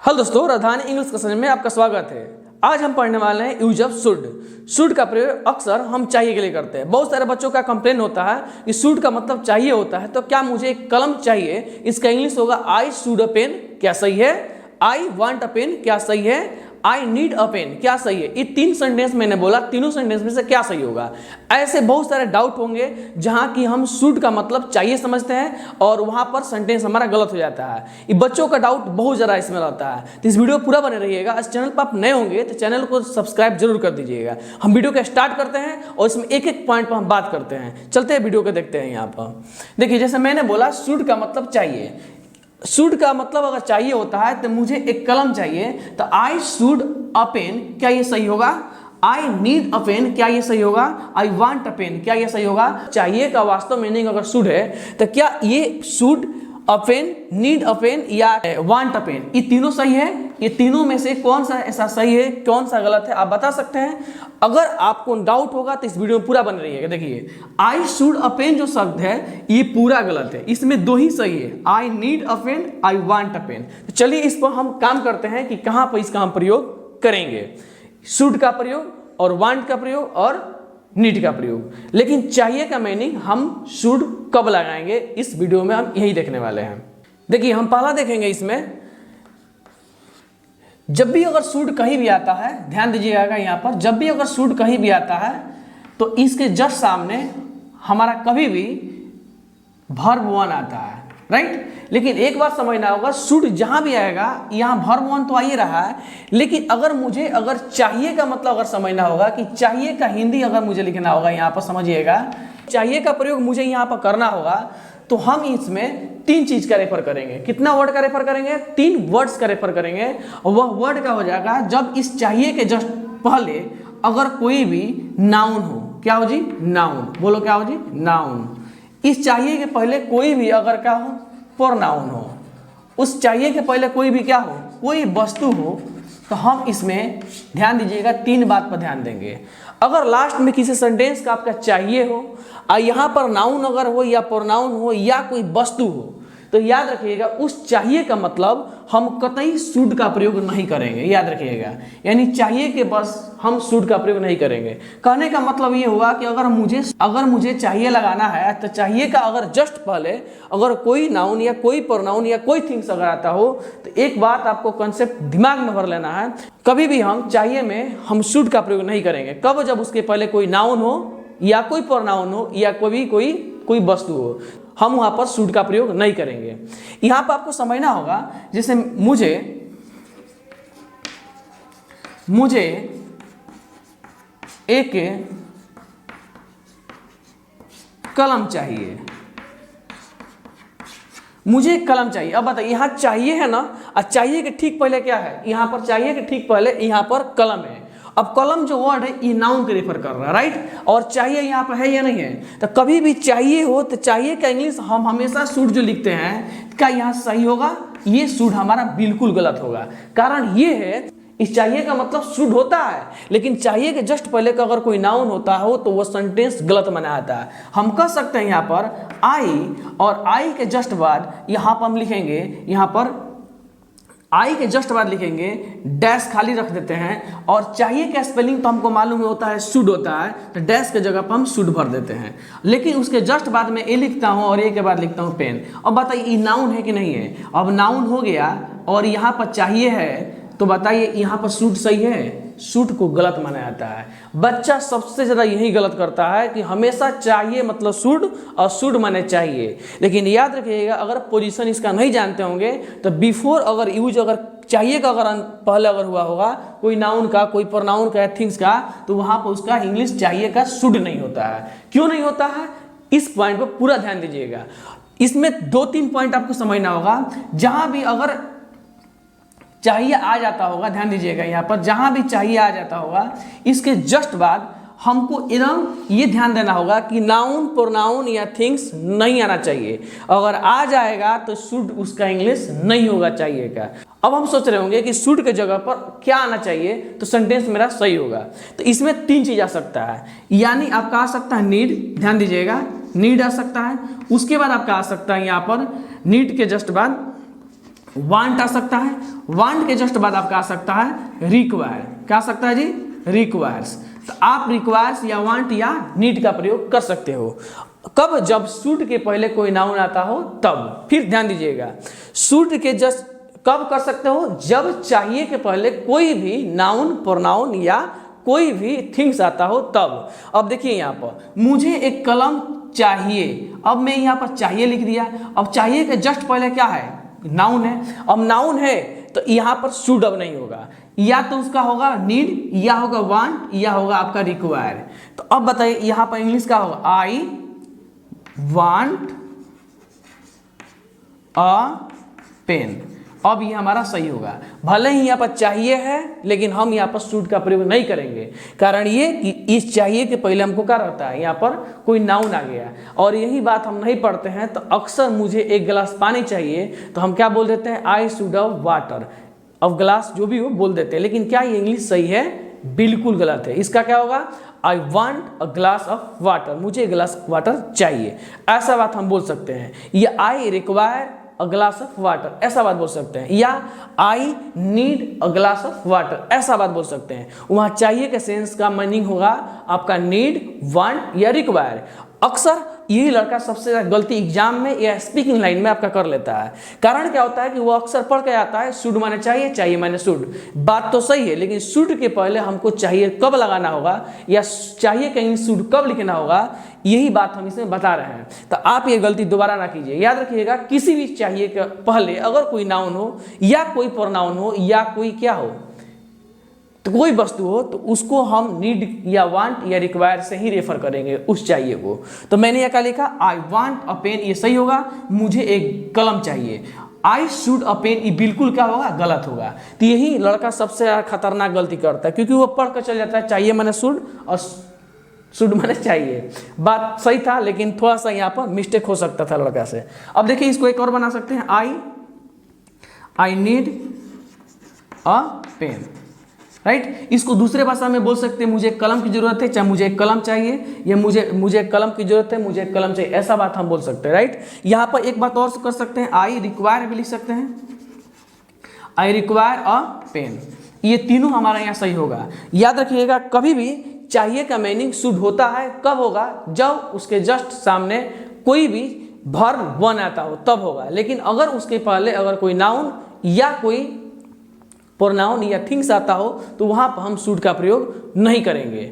Hello दोस्तों, राजधानी English class में आपका स्वागत है। आज हम पढ़ने वाले हैं यूज ऑफ शुड। शुड का प्रयोग अक्सर हम चाहिए के लिए करते हैं। बहुत सारे बच्चों का कंप्लेन होता है कि शुड का मतलब चाहिए होता है, तो क्या मुझे एक कलम चाहिए, इसका इंग्लिश होगा आई शुड अ पेन। क्या सही है? I want a pen. क्या सही है? I need a pen. क्या सही है? ये तीन सेंटेंस मैंने बोला, तीनों सेंटेंस में से क्या सही होगा? ऐसे बहुत सारे डाउट होंगे जहां कि हम शुड का मतलब चाहिए समझते हैं और वहां पर सेंटेंस हमारा गलत हो जाता है। ये बच्चों का डाउट बहुत ज़्यादा इसमें रहता है, तो इस वीडियो पूरा बने रहिएगा। इस चैनल पर आप नए होंगे तो चैनल को सब्सक्राइब जरूर कर दीजिएगा। हम वीडियो को स्टार्ट करते हैं और इसमें एक एक पॉइंट पर हम बात करते हैं। चलते हैं वीडियो को देखते हैं। यहाँ पर देखिए, जैसे मैंने बोला शुड का मतलब चाहिए। शुड का मतलब अगर चाहिए होता है तो मुझे एक कलम चाहिए, तो आई शुड अ पेन। क्या ये सही होगा? I need a pen. क्या ये सही होगा? I want a pen. क्या ये सही होगा? चाहिए का वास्तव मीनिंग अगर शुड है तो क्या ये should a pen, need a pen या वांट अ पेन, ये तीनों सही है? ये तीनों में से कौन सा ऐसा सही है, कौन सा गलत है, आप बता सकते हैं? अगर आपको डाउट होगा तो इस वीडियो में पूरा बने रहिएगा। देखिए, आई शुड अ पेन जो शब्द है ये पूरा गलत है, इसमें दो ही सही है, I need a pen, I want a pen. तो चलिए इस पर हम काम करते हैं कि कहां पर इसका हम प्रयोग करेंगे। शुड का प्रयोग और वांट का प्रयोग और नीड का प्रयोग। लेकिन चाहिए का मीनिंग हम शुड कब लगाएंगे, इस वीडियो में हम यही देखने वाले हैं। देखिए, हम पहला देखेंगे इसमें, जब भी अगर शुड कहीं भी आता है, ध्यान दीजिएगा यहाँ पर, जब भी अगर शुड कहीं भी आता है तो इसके जस्ट सामने हमारा कभी भी वर्ब वन आता है, राइट। लेकिन एक बार समझना होगा, शुड जहां भी आएगा यहाँ वर्ब वन तो आ ही रहा है, लेकिन अगर चाहिए का मतलब अगर समझना होगा कि चाहिए का हिंदी अगर मुझे लिखना होगा, यहाँ पर समझिएगा, चाहिए का प्रयोग मुझे यहाँ पर करना होगा, तो हम इसमें तीन चीज का रेफर करेंगे। कितना वर्ड का रेफर करेंगे? तीन वर्ड्स का रेफर करेंगे। और वह वर्ड का हो जाएगा जब इस चाहिए के जस्ट पहले अगर कोई भी नाउन हो। क्या हो जी? नाउन। बोलो क्या हो जी? नाउन। इस चाहिए के पहले कोई भी अगर क्या हो? प्रोनाउन हो। उस चाहिए के पहले कोई भी क्या हो? कोई वस्तु हो। तो हम इसमें ध्यान दीजिएगा, तीन बात पर ध्यान देंगे। अगर लास्ट में किसी सेंटेंस का आपका चाहिए हो और यहाँ पर नाउन अगर हो या प्रोनाउन हो या कोई वस्तु हो, तो याद रखिएगा उस चाहिए का मतलब हम कतई शुड का प्रयोग नहीं करेंगे। याद रखिएगा, यानी चाहिए के बस हम शुड का प्रयोग नहीं करेंगे। कहने का मतलब ये हुआ कि अगर मुझे चाहिए लगाना है तो चाहिए का अगर जस्ट पहले अगर कोई नाउन या कोई प्रोनाउन या कोई थिंग्स अगर आता हो, तो एक बात आपको कंसेप्ट दिमाग में भर लेना है, कभी भी हम चाहिए में हम शुड का प्रयोग नहीं करेंगे। कब? जब उसके पहले कोई नाउन हो या कोई प्रोनाउन हो या कोई वस्तु हो, हम वहां पर शुड का प्रयोग नहीं करेंगे। यहां पर आपको समझना होगा, जैसे मुझे एक कलम चाहिए। मुझे एक कलम चाहिए। अब बताइए, यहां चाहिए है ना, और चाहिए के ठीक पहले क्या है? यहां पर चाहिए के ठीक पहले यहां पर कलम है। अब कलम जो वर्ड है ये नाउन के रेफर कर रहा है, राइट। और चाहिए यहाँ पर है या नहीं है? तो कभी भी चाहिए हो तो चाहिए का इंग्लिश हम हमेशा शुड जो लिखते हैं, क्या यहाँ सही होगा? ये शुड हमारा बिल्कुल गलत होगा। कारण ये है, इस चाहिए का मतलब शुड होता है, लेकिन चाहिए के जस्ट पहले का अगर कोई नाउन होता हो तो वो सेंटेंस गलत माना आता है। हम कह सकते हैं यहाँ पर आई, और आई के जस्ट बाद यहाँ पर हम लिखेंगे, यहाँ पर आई के जस्ट बाद लिखेंगे डैश खाली रख देते हैं। और चाहिए का स्पेलिंग तो हमको मालूम होता है शुड होता है, तो डैश के जगह पर हम शुड भर देते हैं। लेकिन उसके जस्ट बाद में ए लिखता हूँ और ए के बाद लिखता हूँ पेन। अब बताइए ये नाउन है कि नहीं है? अब नाउन हो गया और यहाँ पर चाहिए है, तो बताइए यहाँ पर शुड सही है? शुड को गलत माना जाता है। बच्चा सबसे ज्यादा यही गलत करता है कि हमेशा चाहिए मतलब शुड और शुड माने चाहिए। लेकिन याद रखिएगा, अगर पोजीशन इसका नहीं जानते होंगे तो बिफोर अगर यूज अगर चाहिए का अगर पहले अगर हुआ होगा कोई नाउन का, कोई प्रोनाउन का, थिंग्स का, तो वहां पर उसका इंग्लिश चाहिए का शुड नहीं होता है। क्यों नहीं होता है? इस पॉइंट पर पूरा ध्यान दीजिएगा। इसमें दो तीन पॉइंट आपको समझना होगा। जहां भी अगर चाहिए आ जाता होगा, ध्यान दीजिएगा, यहाँ पर जहां भी चाहिए आ जाता होगा, इसके जस्ट बाद हमको एकदम ये ध्यान देना होगा कि नाउन, प्रोनाउन या थिंग्स नहीं आना चाहिए। अगर आ जाएगा तो शुड उसका इंग्लिश नहीं होगा चाहिए का। अब हम सोच रहे होंगे कि शुड के जगह पर क्या आना चाहिए तो सेंटेंस मेरा सही होगा। तो इसमें तीन चीज आ सकता है, यानी आपका आ सकता है नीड, ध्यान दीजिएगा, नीड आ सकता है। उसके बाद आपका आ सकता है यहाँ पर नीड के जस्ट बाद वांट आ सकता है, वांट के जस्ट बाद आपका आ सकता है रिक्वायर। क्या आ सकता है जी? रिक्वायर्स। तो आप रिक्वायर्स या वांट या नीड का प्रयोग कर सकते हो। कब? जब शुड के पहले कोई नाउन आता हो तब। फिर ध्यान दीजिएगा, शुड के जस्ट कब कर सकते हो? जब चाहिए के पहले कोई भी नाउन, प्रोनाउन या कोई भी थिंग्स आता हो तब। अब देखिए यहाँ पर मुझे एक कलम चाहिए, अब मैं यहाँ पर चाहिए लिख दिया। अब चाहिए के जस्ट पहले क्या है? नाउन है। अब नाउन है तो यहाँ पर शुड अब नहीं होगा, या तो उसका होगा नीड, या होगा वांट, या होगा आपका रिक्वायर। तो अब बताइए यहाँ पर इंग्लिश का होगा आई वांट अ पेन। अब ये हमारा सही होगा। भले ही यहाँ पर चाहिए है लेकिन हम यहाँ पर शुड का प्रयोग नहीं करेंगे। कारण ये कि इस चाहिए के पहले हमको क्या रहता है? यहाँ पर कोई नाउन आ गया, और यही बात हम नहीं पढ़ते हैं। तो अक्सर मुझे एक गिलास पानी चाहिए तो हम क्या बोल देते हैं? आई शुड हैव वाटर। अब गिलास जो भी हो बोल देते हैं, लेकिन क्या ये इंग्लिश सही है? बिल्कुल गलत है। इसका क्या होगा? I want a glass of water. मुझे गिलास वाटर चाहिए, ऐसा बात हम बोल सकते हैं। या I require a glass of water, ऐसा बात बोल सकते हैं। या आई need a glass of water, ऐसा बात बोल सकते हैं। वहाँ चाहिए के सेंस का मीनिंग होगा आपका नीड, वांट या रिक्वायर। अक्सर यही लड़का सबसे ज़्यादा गलती एग्जाम में या स्पीकिंग लाइन में आपका कर लेता है। कारण क्या होता है कि वो अक्सर पढ़ के आता है शुड माने चाहिए, चाहिए माने शुड। बात तो सही है, लेकिन शुड के पहले हमको चाहिए कब लगाना होगा या चाहिए कहीं शुड कब लिखना होगा, यही बात हम इसमें बता रहे हैं। तो आप ये गलती दोबारा ना कीजिए। याद रखिएगा, किसी भी चाहिए के पहले अगर कोई नाउन हो या कोई प्रोनाउन हो या कोई क्या हो, तो कोई वस्तु हो, तो उसको हम नीड या वांट या रिक्वायर से ही रेफर करेंगे उस चाहिए को। तो मैंने यह क्या लिखा? आई वांट अ पेन, ये सही होगा। मुझे एक कलम चाहिए। आई शुड अ पेन, ये बिल्कुल क्या होगा? गलत होगा। तो यही लड़का सबसे खतरनाक गलती करता है, क्योंकि वो पढ़ कर चल जाता है चाहिए मैंने शुड और शुड मैंने चाहिए। बात सही था, लेकिन थोड़ा सा यहाँ पर मिस्टेक हो सकता था लड़का से। अब देखिए इसको एक और बना सकते हैं, I need a pen, right. इसको दूसरे भाषा में बोल सकते हैं, मुझे एक कलम की जरूरत है, चाहे मुझे एक कलम चाहिए, या मुझे एक कलम की जरूरत है, मुझे एक कलम चाहिए, ऐसा बात हम बोल सकते हैं, राइट। यहाँ पर एक बात और कर सकते हैं, आई रिक्वायर भी लिख सकते हैं, आई रिक्वायर अ पेन। ये तीनों हमारा यहाँ सही होगा। याद रखिएगा, कभी भी चाहिए का मीनिंग शुड होता है कब होगा? जब उसके जस्ट सामने कोई भी वर्ब वन आता हो तब होगा। लेकिन अगर उसके पहले अगर कोई नाउन या कोई प्रोनाउन या थिंग्स आता हो तो वहां पर हम शुड का प्रयोग नहीं करेंगे।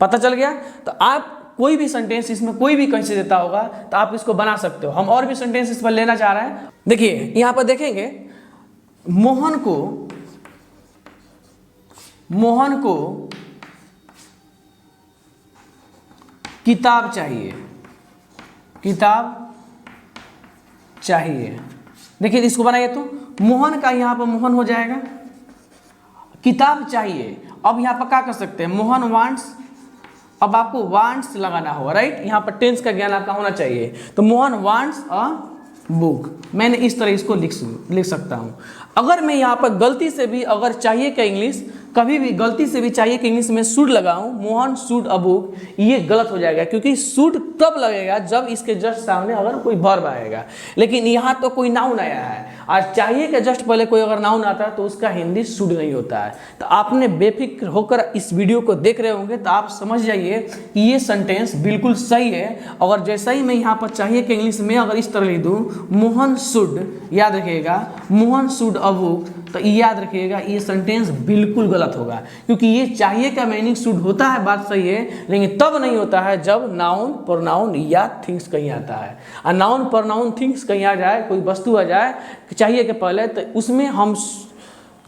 पता चल गया? तो आप कोई भी सेंटेंस इसमें कोई भी कहीं से देता होगा तो आप इसको बना सकते हो। हम और भी सेंटेंस इस पर लेना चाह रहे हैं। देखिए यहां पर देखेंगे, मोहन को किताब चाहिए। देखिए इसको बनाइए तो मोहन का यहां पर मोहन हो जाएगा, किताब चाहिए। अब यहाँ पर क्या कर सकते हैं? मोहन वांट्स, अब आपको वांट्स लगाना होगा, राइट। यहाँ पर टेंस का ज्ञान आपका होना चाहिए। तो मोहन वांट्स अ बुक, मैंने इस तरह इसको लिख सकता हूँ। अगर मैं यहाँ पर गलती से भी अगर चाहिए का इंग्लिश कभी भी गलती से भी चाहिए कि इंग्लिश में शुड लगाऊं, मोहन शुड अ बुक, ये गलत हो जाएगा। क्योंकि शुड तब लगेगा जब इसके जस्ट सामने अगर कोई वर्ब आएगा। लेकिन यहाँ तो कोई नाउन आया है, आज चाहिए के जस्ट पहले कोई अगर नाउन आता है तो उसका हिंदी शुड नहीं होता है। तो आपने बेफिक्र होकर इस वीडियो को देख रहे होंगे तो आप समझ जाइए कि ये सेंटेंस बिल्कुल सही है। और जैसा ही मैं यहाँ पर चाहिए कि इंग्लिश में अगर इस तरह लिख दूँ, मोहन शुड, याद रखिएगा मोहन शुड अ बुक, तो याद रखिएगा ये सेंटेंस बिल्कुल गलत होगा। क्योंकि ये चाहिए का मीनिंग शुड होता है, बात सही है, लेकिन तब नहीं होता है जब नाउन प्रोनाउन या थिंग्स कहीं आता है। और नाउन प्रोनाउन थिंग्स कहीं आ जाए, कोई वस्तु आ जाए चाहिए के पहले, तो उसमें हम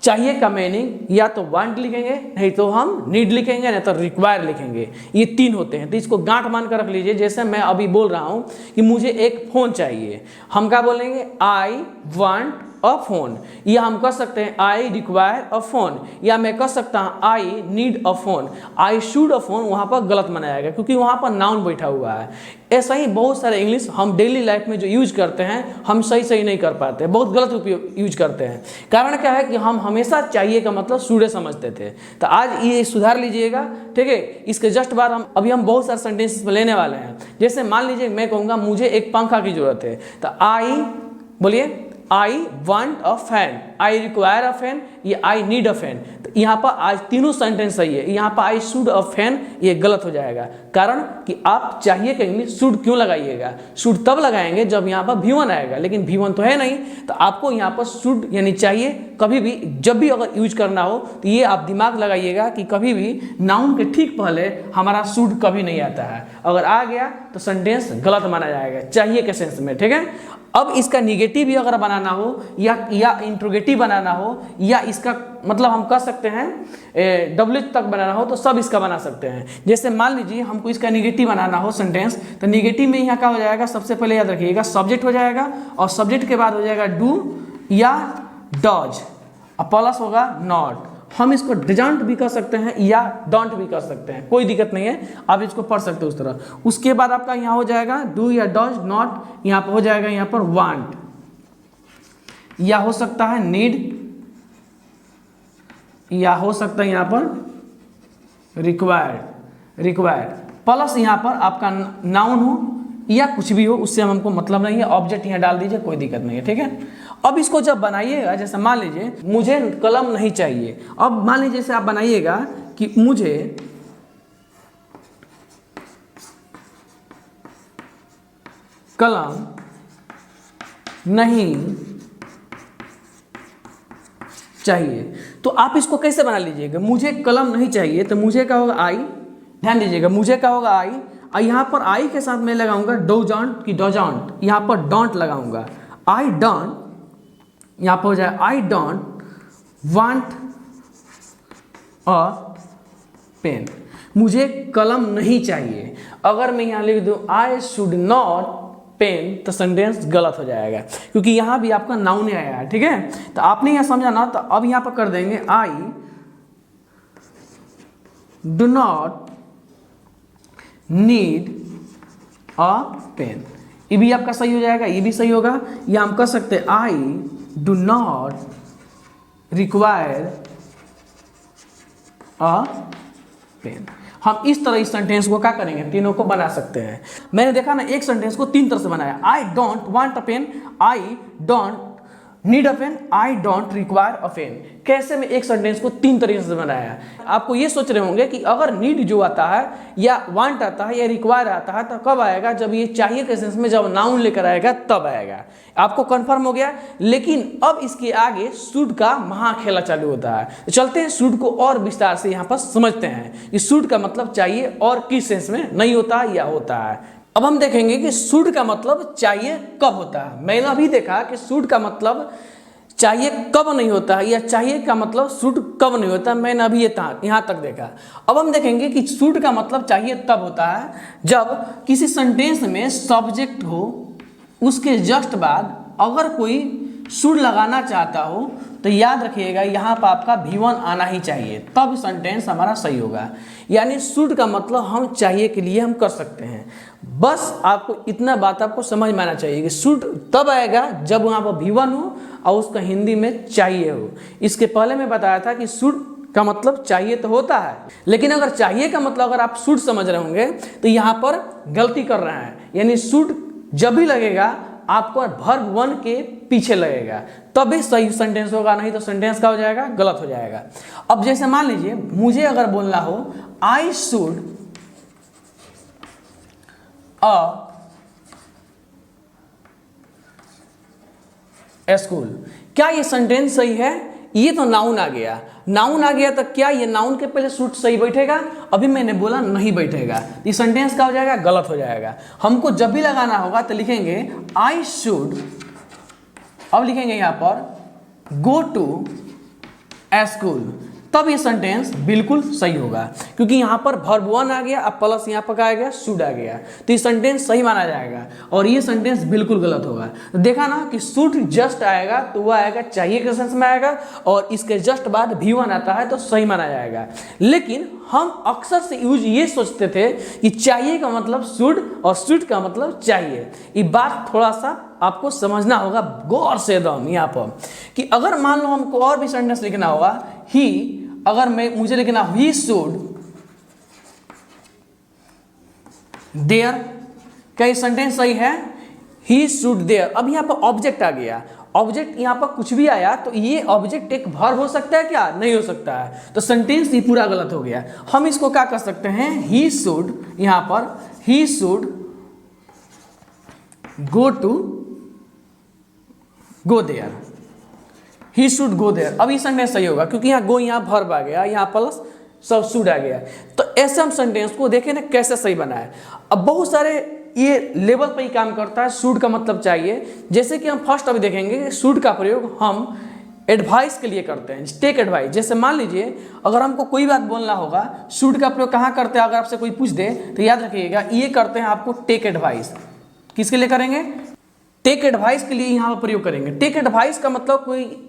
चाहिए का मीनिंग या तो वांट लिखेंगे, नहीं तो हम नीड लिखेंगे, नहीं तो रिक्वायर लिखेंगे। ये तीन होते हैं। तो इसको गांठ मान कर रख लीजिए। जैसे मैं अभी बोल रहा हूँ कि मुझे एक फ़ोन चाहिए, हम क्या बोलेंगे? आई वांट अ फोन। या हम कह सकते हैं आई रिक्वायर अ फोन, या मैं कह सकता हूँ आई need a phone. I should a phone वहाँ पर गलत मनाएगा क्योंकि वहाँ पर नाउन बैठा हुआ है। ऐसा ही बहुत सारे इंग्लिश हम डेली लाइफ में जो यूज करते हैं हम सही नहीं कर पाते, बहुत गलत उपयोग यूज करते हैं। कारण क्या है कि हम हमेशा चाहिए का मतलब शुडे समझते थे। तो आज ये सुधार लीजिएगा, ठीक है। इसके जस्ट बाद हम बहुत सारे सेंटेंसेस लेने वाले हैं। जैसे मान लीजिए मैं कहूँगा मुझे एक पंखा की जरूरत है, तो आई बोलिए आई want a fan, I require a fan, ये आई नीड अ फैन। तो यहाँ पर आज तीनों सेंटेंस सही है। यहाँ पर आई शुड अ फैन ये गलत हो जाएगा, कारण कि आप चाहिए कहेंगे शुड क्यों लगाइएगा, शुड तब लगाएंगे जब यहाँ पर V1 आएगा, लेकिन V1 तो है नहीं, तो आपको यहाँ पर शुड यानी चाहिए कभी भी जब भी अगर यूज करना हो तो ये आप दिमाग लगाइएगा कि कभी भी नाउन के ठीक पहले हमारा शुड कभी नहीं आता है। अगर आ गया तो सेंटेंस गलत माना जाएगा चाहिए के सेंस में, ठीक है। अब इसका निगेटिव भी अगर बनाना हो या इंट्रोगेटिव बनाना हो या इसका मतलब हम कह सकते हैं WH तक बनाना हो तो सब इसका बना सकते हैं। जैसे मान लीजिए हमको इसका निगेटिव बनाना हो सेंटेंस, तो निगेटिव में यहाँ क्या हो जाएगा, सबसे पहले याद रखिएगा सब्जेक्ट हो जाएगा और सब्जेक्ट के बाद हो जाएगा डू या डज और प्लस होगा नॉट। हम इसको डजंट भी कर सकते हैं या डोंट भी कर सकते हैं, कोई दिक्कत नहीं है, आप इसको पढ़ सकते हो उस तरह। उसके बाद आपका यहाँ हो जाएगा डू या डज नॉट, यहाँ पर हो जाएगा यहाँ पर वांट या हो सकता है नीड या हो सकता है यहाँ पर रिक्वायर्ड प्लस यहाँ पर आपका नाउन हो या कुछ भी हो, उससे हमको मतलब नहीं है, ऑब्जेक्ट यहाँ डाल दीजिए, कोई दिक्कत नहीं है, ठीक है। अब इसको जब बनाइएगा, जैसे मान लीजिए मुझे कलम नहीं चाहिए, अब मान लीजिए जैसे आप बनाइएगा कि मुझे कलम नहीं चाहिए, तो आप इसको कैसे बना लीजिएगा, मुझे कलम नहीं चाहिए तो मुझे क्या होगा आई, ध्यान दीजिएगा मुझे क्या होगा आई, और यहाँ पर आई के साथ मैं लगाऊंगा डोजंट की डोजंट, यहाँ पर डोंट लगाऊंगा, आई डोंट, यहाँ पर हो जाए I don't want a pen, मुझे कलम नहीं चाहिए। अगर मैं यहाँ लिख दूँ आई शुड नॉट पेन तो सेंटेंस गलत हो जाएगा, क्योंकि यहाँ भी आपका नाउन आया है, ठीक है। तो आपने यहाँ समझा ना, तो अब यहाँ पर कर देंगे I do not need a pen, ये भी आपका सही हो जाएगा, ये भी सही होगा। या हम कह सकते हैं I do not require a pen. हम इस तरह इस सेंटेंस को क्या करेंगे, तीनों को बना सकते हैं। मैंने देखा ना एक सेंटेंस को तीन तरह से बनाया, I don't want a pen, I don't need a pen, I don't require a pen. कैसे मैं एक सेंटेंस को तीन तरीके से बनाया। आपको ये सोच रहे होंगे कि अगर नीड जो आता है या वांट आता है या रिक्वायर आता है तो कब आएगा, जब ये चाहिए के सेंस में जब नाउन लेकर आएगा तब आएगा। आपको कंफर्म हो गया। लेकिन अब इसके आगे शुड का महाखेला चालू होता है। तो चलते हैं शुड को और विस्तार से यहाँ पर समझते हैं कि शुड का मतलब चाहिए और किस सेंस में नहीं होता या होता है। अब हम देखेंगे कि शुड का मतलब चाहिए कब होता है। मैंने अभी देखा कि शुड का मतलब चाहिए कब नहीं होता है या चाहिए का मतलब शुड कब नहीं होता, मैंने अभी यहाँ तक देखा। अब हम देखेंगे कि शुड का मतलब चाहिए तब होता है जब किसी सेंटेंस में सब्जेक्ट हो, उसके जस्ट बाद अगर कोई शुड लगाना चाहता हो तो याद रखिएगा यहाँ पर आपका V1 आना ही चाहिए, तब सेंटेंस हमारा सही होगा। यानी शुड का मतलब हम चाहिए के लिए हम कर सकते हैं। बस आपको इतना बात आपको समझ में आना चाहिए कि शुड तब आएगा जब वहाँ पर V1 हो और उसका हिंदी में चाहिए हो। इसके पहले मैं बताया था कि शुड का मतलब चाहिए तो होता है, लेकिन अगर चाहिए का मतलब अगर आप शुड समझ रहे होंगे तो यहाँ पर गलती कर रहे हैं। यानी शुड जब भी लगेगा आपको वर्ब वन के पीछे लगेगा तभी सही सेंटेंस होगा, नहीं तो सेंटेंस का हो जाएगा गलत हो जाएगा। अब जैसे मान लीजिए मुझे अगर बोलना हो आई शुड अ स्कूल, क्या ये सेंटेंस सही है? ये तो नाउन आ गया, नाउन आ गया तो क्या ये नाउन के पहले शुड सही बैठेगा? अभी मैंने बोला नहीं बैठेगा, ये सेंटेंस का हो जाएगा गलत हो जाएगा। हमको जब भी लगाना होगा तो लिखेंगे आई शुड, अब लिखेंगे यहाँ पर गो टू ए स्कूल, तब ये सेंटेंस बिल्कुल सही होगा, क्योंकि यहाँ पर वर्ब वन आ गया, अब प्लस यहाँ पर क्या आ गया, शुड आ गया, तो ये सेंटेंस सही माना जाएगा और ये सेंटेंस बिल्कुल गलत होगा। तो देखा ना कि शुड जस्ट आएगा तो वह आएगा चाहिए के सेंस में आएगा, और इसके जस्ट बाद V1 आता है तो सही माना जाएगा। लेकिन हम अक्सर से यूज ये सोचते थे कि चाहिए का मतलब शुड और शुड का मतलब चाहिए। ये बात थोड़ा सा आपको समझना होगा गौर से एकदम यहाँ पर, कि अगर मान लो हमको और भी सेंटेंस लिखना होगा ही, अगर मुझे लिखना ही शुड देयर, क्या ये सेंटेंस सही है? He should there. अब यहाँ पर ऑब्जेक्ट आ गया, ऑब्जेक्ट यहाँ पर कुछ भी आया तो ये ऑब्जेक्ट एक वर्ब हो सकता है क्या? नहीं हो सकता है, तो सेंटेंस ही पूरा गलत हो गया। हम इसको क्या कर सकते हैं, ही शुड, यहाँ पर he should go there, he should go there. अब ये सेंटेंस सही होगा क्योंकि यहाँ गो यहाँ वर्ब आ गया, यहाँ प्लस सब शुड आ गया। तो ऐसे हम सेंटेंस को देखें ना कैसे सही बना है। अब बहुत सारे ये लेवल पर ही काम करता है, शुड का मतलब चाहिए। जैसे कि हम फर्स्ट अभी देखेंगे शुड का प्रयोग हम एडवाइस के लिए करते हैं, टेक एडवाइस। जैसे मान लीजिए अगर हमको कोई बात बोलना होगा, शुड का प्रयोग कहाँ करते हैं? अगर आपसे कोई पूछ दे तो याद रखिएगा ये करते हैं आपको टेक एडवाइस। किसके लिए करेंगे? टेक एडवाइस के लिए यहाँ पर प्रयोग करेंगे। टेक एडवाइस का मतलब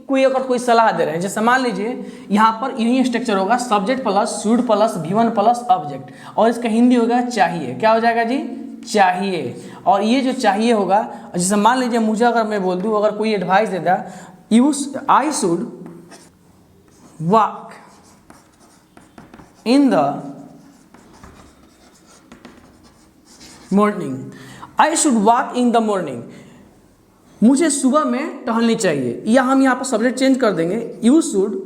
कोई अगर कोई सलाह दे रहे हैं, जैसे मान लीजिए यहाँ पर यही स्ट्रक्चर होगा, subject plus should plus V1 plus object, और इसका हिंदी होगा चाहिए। क्या हो जाएगा जी? चाहिए। और ये जो चाहिए होगा, जैसे मान लीजिए मुझे अगर मैं बोल दूँ, अगर कोई एडवाइस दे दा, I should walk in the morning, I should walk in the morning, मुझे सुबह में टहलनी चाहिए। या हम यहाँ पर सब्जेक्ट चेंज कर देंगे, you should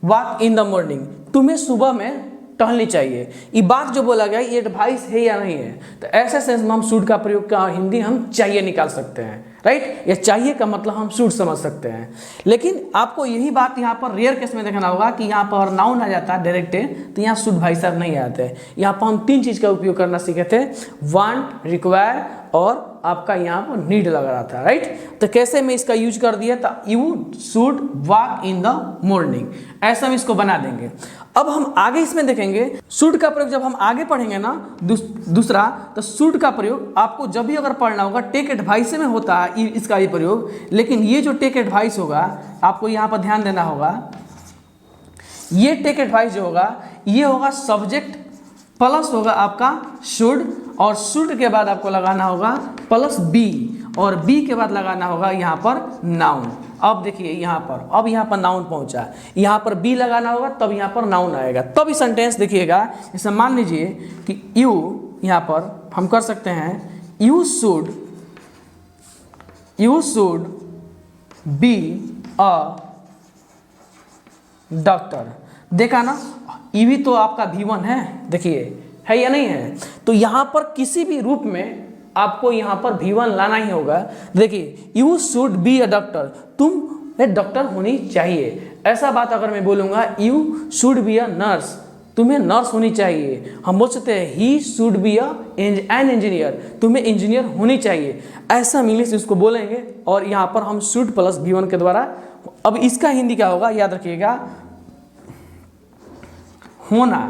walk in the morning, तुम्हें सुबह में टहलनी चाहिए। ये बात जो बोला गया ये एडवाइस है या नहीं है? तो ऐसे सेंस में हम शुड का प्रयोग का हिंदी हम चाहिए निकाल सकते हैं, राइट। या चाहिए का मतलब हम शुड समझ सकते हैं। लेकिन आपको यही बात यहाँ पर रेयर केस में देखना होगा कि यहाँ पर नाउन आ जाता है डायरेक्ट, तो यहाँ शुड भाई साहब नहीं आते। यहाँ पर हम 3 चीज़ का उपयोग करना सीखे थे, वांट, रिक्वायर और आपका यहाँ पर नीड लग रहा था, राइट। तो कैसे में इसका यूज कर दिया था, you should walk in the morning, ऐसा हम इसको बना देंगे। अब हम आगे इसमें देखेंगे शुड का प्रयोग जब हम आगे पढ़ेंगे ना दूसरा, तो शुड का प्रयोग आपको जब भी अगर पढ़ना होगा टेक एडवाइस में होता है इसका भी प्रयोग। लेकिन ये जो टेक एडवाइस होगा आपको यहाँ पर ध्यान देना होगा, ये टेक एडवाइस जो होगा ये होगा सब्जेक्ट प्लस होगा आपका शुड, और शुड के बाद आपको लगाना होगा प्लस बी, और बी के बाद लगाना होगा यहाँ पर नाउन। अब देखिए यहाँ पर, अब यहाँ पर नाउन पहुँचा, यहाँ पर बी लगाना होगा तब यहाँ पर नाउन आएगा, तब इस सेंटेंस देखिएगा। जैसे मान लीजिए कि यू, यहाँ पर हम कर सकते हैं you should be a doctor. देखा ना, ये भी तो आपका V1 है, देखिए है या नहीं है। तो यहाँ पर किसी भी रूप में आपको यहाँ पर V1 लाना ही होगा। देखिए you should be a doctor, तुम एक डॉक्टर होनी चाहिए। ऐसा बात अगर मैं बोलूँगा you should be a nurse, तुम्हें नर्स होनी चाहिए। हम बोल सकते हैं he should be an engineer, तुम्हें इंजीनियर होनी चाहिए। ऐसा हम इंग्लिश इसको बोलेंगे और यहाँ पर हम शुड प्लस V1 के द्वारा। अब इसका हिंदी क्या होगा, याद रखिएगा, होना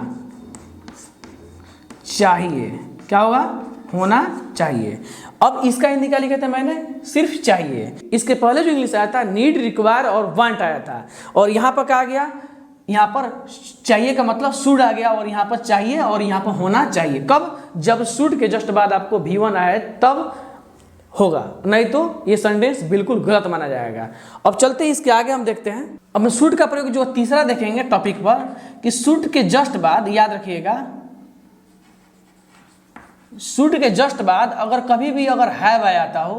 चाहिए। क्या होगा? होना चाहिए। अब इसका हिंदी क्या लिखा था मैंने, सिर्फ चाहिए। इसके पहले जो इंग्लिश आया था नीड, रिक्वायर और वांट आया था, और यहाँ पर क्या आ गया, यहाँ पर चाहिए का मतलब शुड आ गया, और यहाँ पर चाहिए और यहाँ पर होना चाहिए। कब? जब शुड के जस्ट बाद आपको V1 आए तब होगा, नहीं तो ये सेंटेंस बिल्कुल गलत माना जाएगा। अब चलते हैं इसके आगे, हम देखते हैं। अब हम शुड का प्रयोग जो तीसरा देखेंगे टॉपिक पर, कि शुड के जस्ट बाद, याद रखिएगा, शुड के जस्ट बाद अगर कभी भी अगर हैव आ जाता हो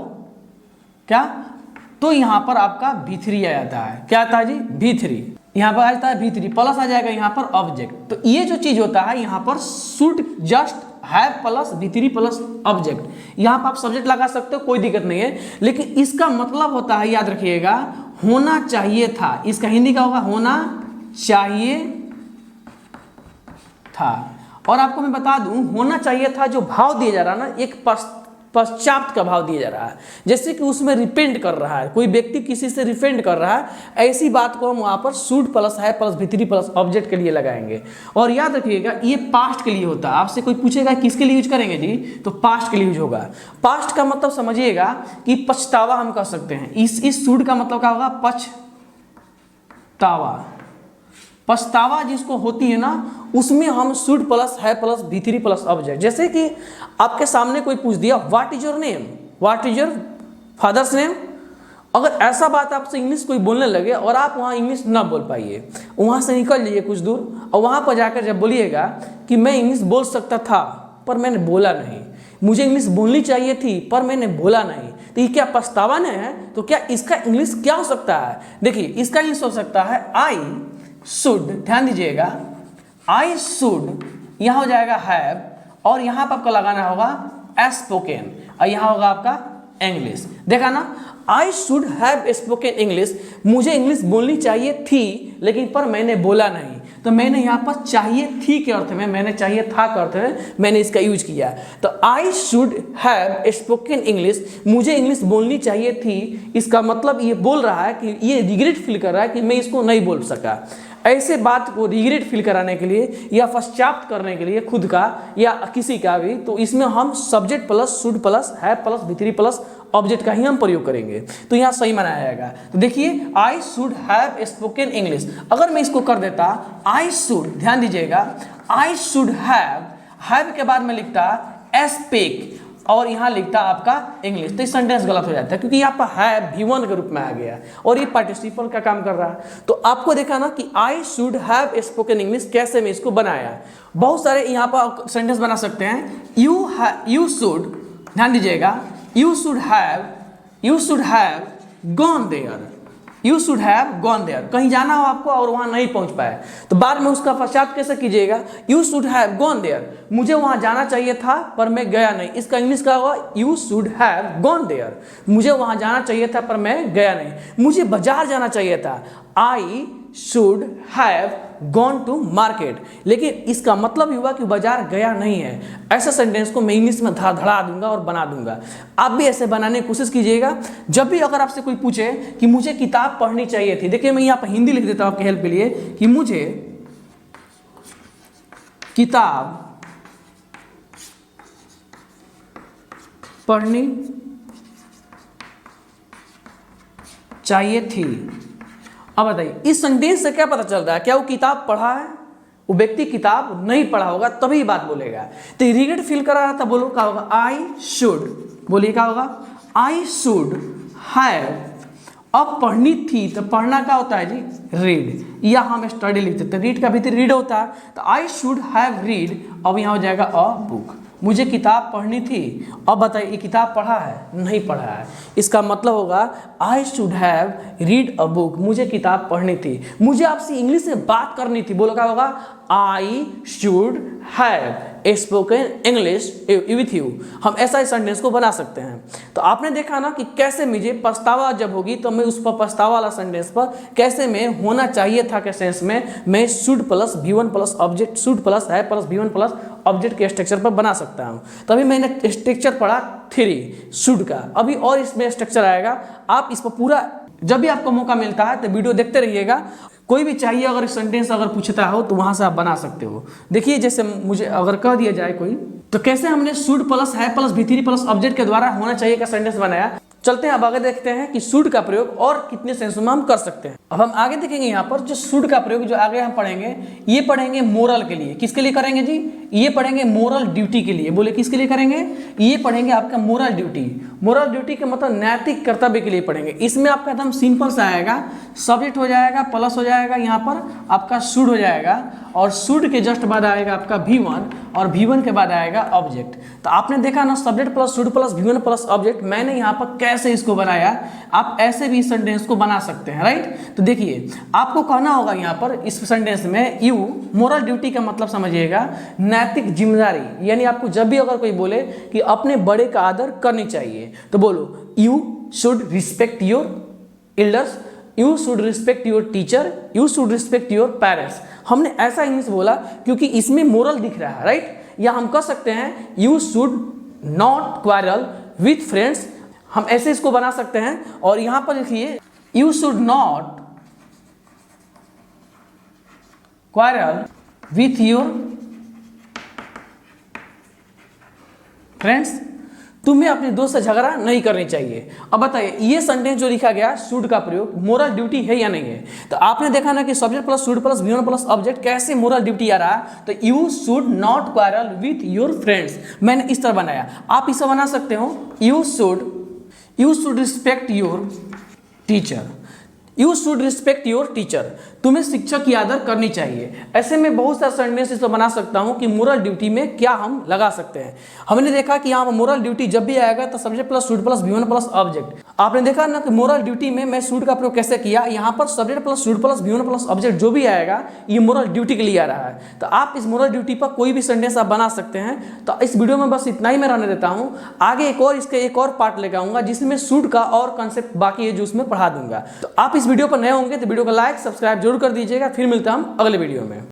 क्या, तो यहाँ पर आपका V3 आ जाता है। क्या आता है जी? V3 यहाँ पर आ जाता है, V3 प्लस आ जाएगा यहाँ पर ऑब्जेक्ट। तो ये जो चीज होता है यहाँ पर should just have plus V3 plus object. यहाँ पर आप सब्जेक्ट लगा सकते हो, कोई दिक्कत नहीं है, लेकिन इसका मतलब होता है, याद रखिएगा, होना चाहिए था। इसका हिंदी क्या होगा? होना चाहिए था। और आपको मैं बता दूं, होना चाहिए था जो भाव दिया जा रहा है ना, एक पश्चात का भाव दिया जा रहा है, जैसे कि उसमें रिपेंड कर रहा है, कोई व्यक्ति किसी से रिपेंड कर रहा है, ऐसी बात को हम वहाँ पर शुड प्लस है प्लस V3 प्लस ऑब्जेक्ट के लिए लगाएंगे। और याद रखिएगा ये पास्ट के लिए होता है। आपसे कोई पूछेगा किसके लिए यूज करेंगे जी, तो पास्ट के लिए यूज होगा। पास्ट का मतलब समझिएगा कि पछतावा हम कह सकते हैं। इस शुड का मतलब क्या होगा? पछतावा। पछतावा जिसको होती है ना, उसमें हम शुड प्लस है प्लस V3 प्लस ऑब्जेक्ट। जैसे कि आपके सामने कोई पूछ दिया what is your name, what is your father's name. अगर ऐसा बात आपसे इंग्लिश कोई बोलने लगे और आप वहाँ इंग्लिश ना बोल पाइए, वहाँ से निकल जाइए कुछ दूर, और वहाँ पर जाकर जब बोलिएगा कि मैं इंग्लिश बोल सकता था पर मैंने बोला नहीं, मुझे इंग्लिश बोलनी चाहिए थी पर मैंने बोला नहीं, तो ये क्या पछतावा नहीं है? तो क्या इसका इंग्लिश क्या हो सकता है? देखिए इसका इंग्लिश हो सकता है आई शुड, ध्यान दीजिएगा, आई शुड यहाँ हो जाएगा हैव, और यहाँ पर आपको लगाना होगा स्पोकन, और यहाँ होगा आपका इंग्लिश। देखा ना, आई शुड हैव स्पोकन इंग्लिश, मुझे इंग्लिश बोलनी चाहिए थी लेकिन पर मैंने बोला नहीं, तो मैंने यहाँ पर चाहिए थी के अर्थ में, मैंने चाहिए था के अर्थ में मैंने इसका यूज किया। तो आई शुड हैव स्पोकन इंग्लिश, मुझे इंग्लिश बोलनी चाहिए थी, इसका मतलब ये बोल रहा है कि ये रिग्रेट फील कर रहा है कि मैं इसको नहीं बोल सका। ऐसे बात को रिग्रेट फील कराने के लिए या पश्चाताप करने के लिए खुद का या किसी का भी, तो इसमें हम subject plus should plus have plus V3 plus object का ही हम प्रयोग करेंगे, तो यहाँ सही माना जाएगा। तो देखिए आई शुड हैव स्पोकन इंग्लिश, अगर मैं इसको कर देता आई शुड, ध्यान दीजिएगा, आई शुड हैव के बाद में लिखता स्पीक और यहाँ लिखता आपका इंग्लिश, तो सेंटेंस गलत हो जाता है क्योंकि यहाँ पर है V1 के रूप में आ गया और ये पार्टिसिपल का काम कर रहा है। तो आपको देखा ना कि आई शुड हैव स्पोकन इंग्लिश, कैसे मैं इसको बनाया। बहुत सारे यहाँ पर सेंटेंस बना सकते हैं। यू शुड, ध्यान दीजिएगा, you should have gone there, you should have gone there, कहीं जाना हो आपको और वहां नहीं पहुंच पाए तो बाद में उसका पश्चात कैसे कीजिएगा, you should have gone there, मुझे वहां जाना चाहिए था पर मैं गया नहीं, इसका इंग्लिश क्या होगा, you should have gone there, मुझे वहां जाना चाहिए था पर मैं गया नहीं। मुझे बाजार जाना चाहिए था, I should have gone to market, लेकिन इसका मतलब हुआ कि बाजार गया नहीं है। ऐसा सेंटेंस को मैं इंग्लिश में धड़ा दूंगा और बना दूंगा। आप भी ऐसे बनाने की कोशिश कीजिएगा। जब भी अगर आपसे कोई पूछे कि मुझे किताब पढ़नी चाहिए थी, देखिए मैं यहाँ पर हिंदी लिख देता हूँ आपके हेल्प के लिए कि मुझे किताब पढ़नी चाहिए थी। अब बताइए इस सेंटेंस से क्या पता चल रहा है, क्या वो किताब पढ़ा है? वो व्यक्ति किताब नहीं पढ़ा होगा तभी बात बोलेगा। तो रिग्रेट फील कर रहा था, बोलो क्या होगा, आई शुड, बोलिए क्या होगा, आई शुड हैव, अब पढ़नी थी तो पढ़ना क्या होता है जी, रीड, या हम स्टडी लिखते थे, रीड का भीतर रीड होता है, तो आई शुड हैव रीड, अब यहाँ हो जाएगा अ बुक, मुझे किताब पढ़नी थी। अब बताइए ये किताब पढ़ा है? नहीं पढ़ा है, इसका मतलब होगा आई should have read a book, मुझे किताब पढ़नी थी। मुझे आपसे इंग्लिश में बात करनी थी, बोलो क्या होगा, आई should have spoken English with you. हम ऐसा ही सेंटेंस को बना सकते हैं। तो आपने देखा ना कि कैसे मुझे पछतावा जब होगी तो मैं उस पर पछतावा वाला सेंटेंस पर कैसे में होना चाहिए था के सेंस में मैं should plus V1 plus object, should plus है प्लस V1 प्लस ऑब्जेक्ट के स्ट्रक्चर पर बना सकता हूँ। तभी मैंने स्ट्रक्चर पढ़ा 3 शुड का, अभी और इसमें स्ट्रक्चर आएगा। आप इस पर पूरा जब भी आपको मौका मिलता है तो वीडियो देखते रहिएगा। कोई भी चाहिए अगर सेंटेंस अगर पूछता हो तो वहां से आप बना सकते हो। देखिए जैसे मुझे अगर कह दिया जाए कोई, तो कैसे हमने शुड प्लस है प्लस V3 प्लस ऑब्जेक्ट के द्वारा होना चाहिए का सेंटेंस बनाया। चलते हैं अब आगे देखते हैं कि शुड का प्रयोग और कितने सेंस में हम कर सकते हैं। अब हम आगे देखेंगे यहाँ पर जो शुड का प्रयोग जो आगे हम पढ़ेंगे, ये पढ़ेंगे मोरल के लिए। किसके लिए करेंगे जी? ये पढ़ेंगे मोरल ड्यूटी के लिए। बोले किसके लिए करेंगे? ये पढ़ेंगे आपका मोरल ड्यूटी। मोरल ड्यूटी का मतलब नैतिक कर्तव्य के लिए पढ़ेंगे। इसमें आपका एकदम सिंपल सा आएगा, सब्जेक्ट हो जाएगा प्लस हो जाएगा यहाँ पर आपका शुड हो जाएगा, और शुड के जस्ट बाद आएगा आपका V1 और V1 के बाद आएगा ऑब्जेक्ट। तो आपने देखा ना subject plus should plus V1 plus object. मैंने यहाँ पर कैसे इसको बनाया, आप ऐसे भी इस सेंटेंस को बना सकते हैं, राइट। तो देखिए आपको कहना होगा यहाँ पर इस सेंटेंस में यू, मोरल ड्यूटी का मतलब समझिएगा नैतिक जिम्मेदारी, यानी आपको जब भी अगर कोई बोले कि अपने बड़े का आदर करनी चाहिए तो बोलो you should respect your elders, you should respect your teacher, you should respect your parents. हमने ऐसा इंग्लिश बोला क्योंकि इसमें मोरल दिख रहा है, राइट। या हम कह सकते हैं you should not quarrel with friends, हम ऐसे इसको बना सकते हैं। और यहां पर लिखिए you should not quarrel with your friends, तुम्हें अपने दोस्त से झगड़ा नहीं करनी चाहिए। अब बताइए ये सेंटेंस जो लिखा गया शुड का प्रयोग मोरल ड्यूटी है या नहीं है? तो आपने देखा ना कि subject plus should plus V1 plus object कैसे मोरल ड्यूटी आ रहा है। तो you should not quarrel with your friends, मैंने इस तरह बनाया। आप इसे बना सकते हो you should respect your teacher, you should respect your teacher, तुम्हें शिक्षक की आदर करनी चाहिए। ऐसे में बहुत सारे सेंटेंस इसको बना सकता हूं कि मोरल ड्यूटी में क्या हम लगा सकते हैं। हमने देखा कि यहाँ पर मोरल ड्यूटी जब भी आएगा तो subject plus should plus V1 plus object. आपने देखा ना कि मोरल ड्यूटी में मैं शुड का प्रयोग कैसे किया, यहाँ पर subject plus should plus V1 plus object जो भी आएगा ये मोरल ड्यूटी के लिए आ रहा है। तो आप इस मोरल ड्यूटी पर कोई भी सेंटेंस आप बना सकते हैं। तो इस वीडियो में बस इतना ही मैं रहने देता हूँ, आगे एक और पार्ट लेकर आऊंगा जिसमें शुड का और कंसेप्ट बाकी है जो उसमें पढ़ा दूंगा। तो आप इस वीडियो पर नए होंगे तो वीडियो को लाइक सब्सक्राइब जरूर कर दीजिएगा। फिर मिलते हैं हम अगले वीडियो में।